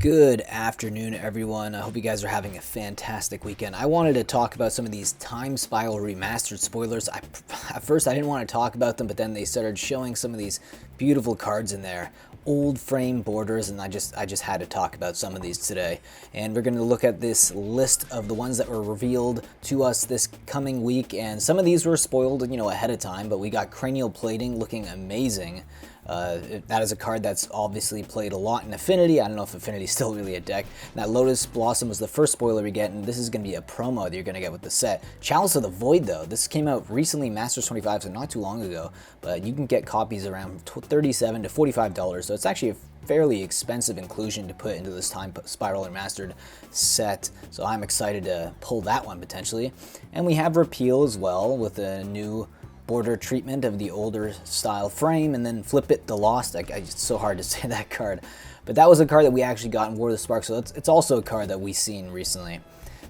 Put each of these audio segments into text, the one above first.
Good afternoon, everyone. I hope you guys are having a fantastic weekend. I wanted to talk about some of these Time Spiral Remastered spoilers. At first, I didn't want to talk about them, but then they started showing some of these beautiful cards in there, old frame borders, and I just had to talk about some of these today. And we're going to look at this list of the ones that were revealed to us this coming week, and some of these were spoiled, ahead of time, but we got Cranial Plating looking amazing. That is a card that's obviously played a lot in Affinity. I don't know if Affinity's still really a deck. And that Lotus Blossom was the first spoiler we get, and this is going to be a promo that you're going to get with the set. Chalice of the Void, though. This came out recently, Masters 25, so not too long ago. But you can get copies around $37 to $45, so it's actually a fairly expensive inclusion to put into this Time Spiral Remastered set. So I'm excited to pull that one potentially. And we have Repeal as well with a new border treatment of the older style frame, and then Flip It the Lost. It's so hard to say that card, but that was a card that we actually got in War of the Spark, so it's also a card that we've seen recently.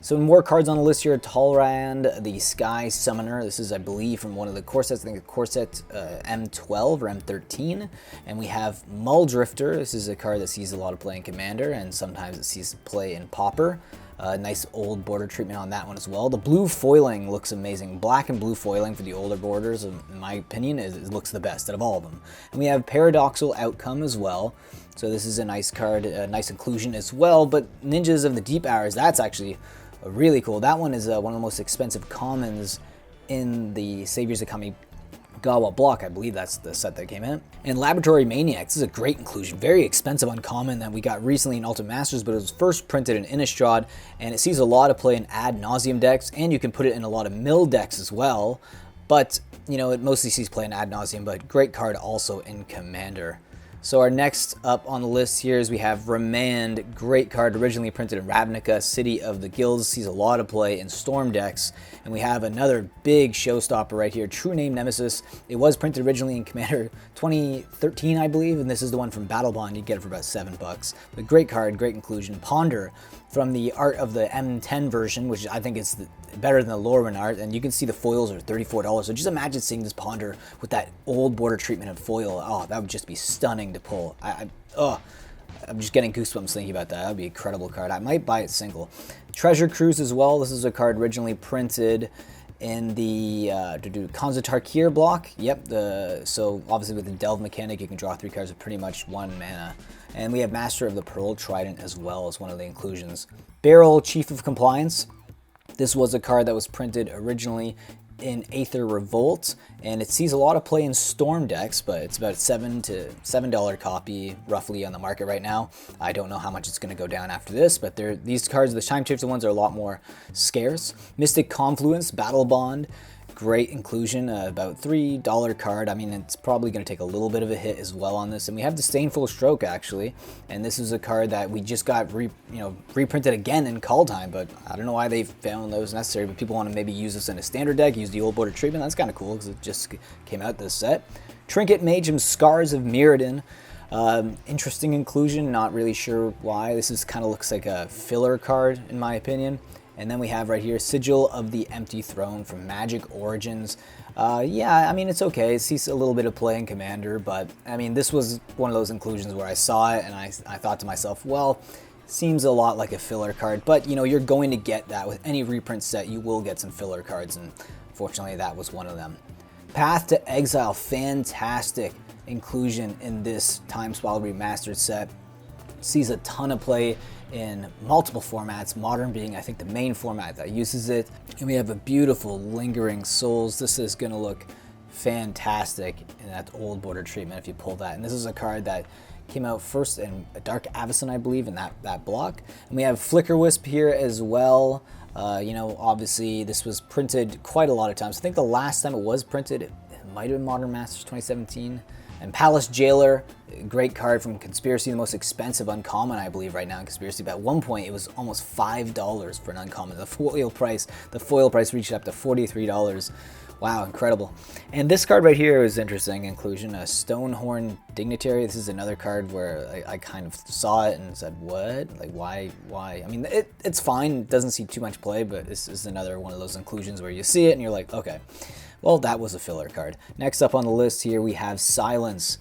So more cards on the list here. Talrand, the Sky Summoner. This is, I believe, from one of the core sets. I think the core set M12 or M13. And we have Muldrifter. This is a card that sees a lot of play in Commander, and sometimes it sees play in Pauper. Nice old border treatment on that one as well. The blue foiling looks amazing. Black and blue foiling for the older borders, in my opinion, it looks the best out of all of them. And we have Paradoxal Outcome as well. So this is a nice card, a nice inclusion as well. But Ninjas of the Deep Hours, that's actually really cool. That one is one of the most expensive commons in the Saviors of Kamigawa block. I believe that's the set that came in. And Laboratory Maniacs, this is a great inclusion. Very expensive uncommon that we got recently in Ultimate Masters, but it was first printed in Innistrad, and it sees a lot of play in Ad Nauseam decks, and you can put it in a lot of mill decks as well. But, it mostly sees play in Ad Nauseam, but great card also in Commander. So our next up on the list here is we have Remand, great card, originally printed in Ravnica, City of the Guilds, sees a lot of play in Storm decks. And we have another big showstopper right here, True Name Nemesis. It was printed originally in Commander 2013, I believe, and this is the one from Battle Bond. You get it for about $7. But great card, great inclusion. Ponder from the art of the M10 version, which I think is better than the Lorwyn art, and you can see the foils are $34. So just imagine seeing this Ponder with that old border treatment of foil. Oh, that would just be stunning to pull. I'm just getting goosebumps thinking about that. That would be an incredible card. I might buy it single. Treasure Cruise as well. This is a card originally printed in the Khans of Tarkir block. Yep, so obviously with the Delve mechanic, you can draw 3 cards with pretty much 1 mana. And we have Master of the Pearl Trident as well as one of the inclusions. Beryl, Chief of Compliance. This was a card that was printed originally in Aether Revolt, and it sees a lot of play in Storm decks, but it's about $7 copy roughly on the market right now. I don't know how much it's going to go down after this, but these cards, the time shifted ones, are a lot more scarce. Mystic Confluence, Battle Bond, great inclusion, about $3 card. I mean, it's probably going to take a little bit of a hit as well on this. And we have Disdainful Stroke, actually, and this is a card that we just got reprinted again in Kaldheim, but I don't know why they found those necessary, but people want to maybe use this in a standard deck, use the old border treatment. That's kind of cool because it just came out this set. Trinket Mage and Scars of Mirrodin. Interesting inclusion, not really sure why. This is kind of looks like a filler card in my opinion. And then we have right here Sigil of the Empty Throne from Magic Origins. Yeah, I mean, it's okay. It sees a little bit of play in Commander, but I mean, this was one of those inclusions where I saw it and I thought to myself, well, seems a lot like a filler card, but you're going to get that with any reprint set. You will get some filler cards, and fortunately that was one of them. Path to Exile, fantastic inclusion in this Time Spiral Remastered set. Sees a ton of play in multiple formats, Modern being, I think, the main format that uses it. And we have a beautiful Lingering Souls. This is going to look fantastic in that old border treatment if you pull that. And this is a card that came out first in Dark Avacyn, I believe, in that block. And we have Flicker Wisp here as well. Obviously, this was printed quite a lot of times. I think the last time it was printed, it might have been Modern Masters 2017. And Palace Jailer, great card from Conspiracy, the most expensive uncommon, I believe, right now in Conspiracy. But at one point, it was almost $5 for an uncommon. The foil price reached up to $43. Wow, incredible. And this card right here is interesting inclusion, a Stonehorn Dignitary. This is another card where I kind of saw it and said, what? Like, why? I mean, it's fine. It doesn't see too much play, but this is another one of those inclusions where you see it and you're like, okay. Well, that was a filler card. Next up on the list here, we have Silence.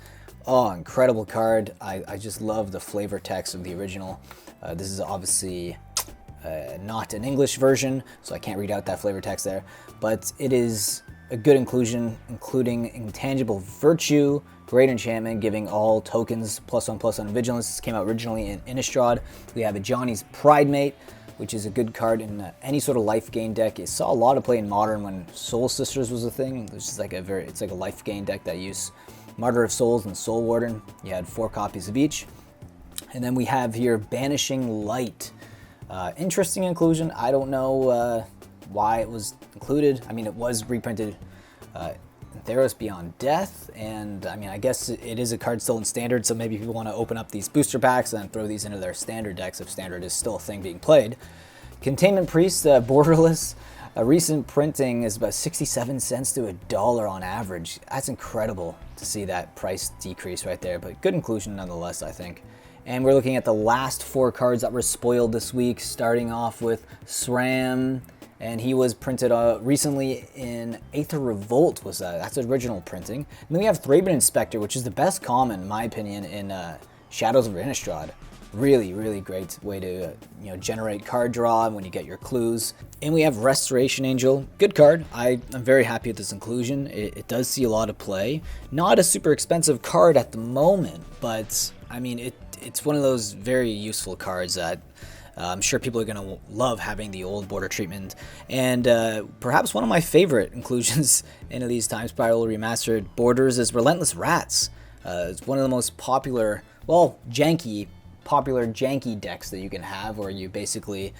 Oh, incredible card. I just love the flavor text of the original. This is obviously not an English version, so I can't read out that flavor text there, but it is a good inclusion, including Intangible Virtue, great enchantment, giving all tokens +1/+1 vigilance. This came out originally in Innistrad. We have a Johnny's Pridemate, which is a good card in any sort of life gain deck. It saw a lot of play in Modern when Soul Sisters was a thing. It's like a life gain deck that used Martyr of Souls and Soul Warden. You had 4 copies of each. And then we have here Banishing Light. Interesting inclusion. I don't know why it was included. I mean, it was reprinted in Theros Beyond Death, and I mean, I guess it is a card still in Standard, so maybe people want to open up these booster packs and throw these into their Standard decks if Standard is still a thing being played. Containment Priest, borderless. A recent printing is about 67 cents to $1 on average. That's incredible to see that price decrease right there, but good inclusion nonetheless, I think. And we're looking at the last 4 cards that were spoiled this week, starting off with SRAM, and he was printed recently in Aether Revolt. That's original printing. And then we have Thraben Inspector, which is the best common, in my opinion, in Shadows of Innistrad. Really, really great way to generate card draw when you get your clues. And we have Restoration Angel, good card. I'm very happy with this inclusion. It does see a lot of play. Not a super expensive card at the moment, but I mean it's one of those very useful cards that I'm sure people are going to love having the old border treatment. And perhaps one of my favorite inclusions into these Time Spiral Remastered borders is Relentless Rats. It's one of the most popular, well, popular janky decks that you can have, where you basically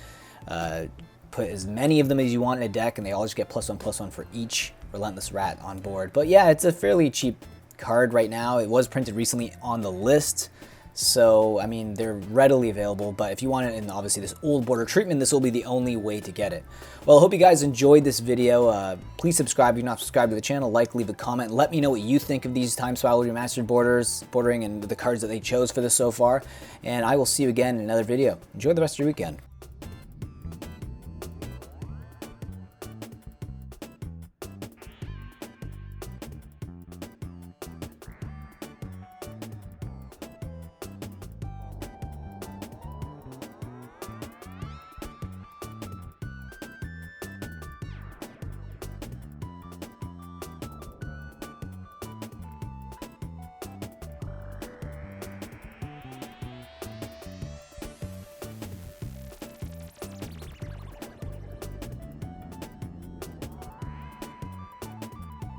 put as many of them as you want in a deck, and they all just get +1/+1 for each Relentless Rat on board. But yeah, it's a fairly cheap card right now. It was printed recently on the list, so I mean they're readily available, but if you want it in obviously this old border treatment, this will be the only way to get it. Well, I hope you guys enjoyed this video. Please subscribe if you're not subscribed to the channel, leave a comment, let me know what you think of these Time Spiral Remastered bordering and the cards that they chose for this so far, and I will see you again in another video. Enjoy the rest of your weekend.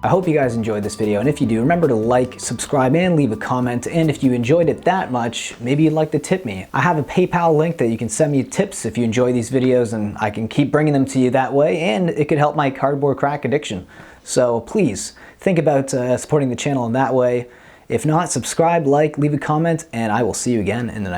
I hope you guys enjoyed this video, and if you do, remember to like, subscribe, and leave a comment, and if you enjoyed it that much, maybe you'd like to tip me. I have a PayPal link that you can send me tips if you enjoy these videos, and I can keep bringing them to you that way, and it could help my cardboard crack addiction. So please, think about supporting the channel in that way. If not, subscribe, leave a comment, and I will see you again in the next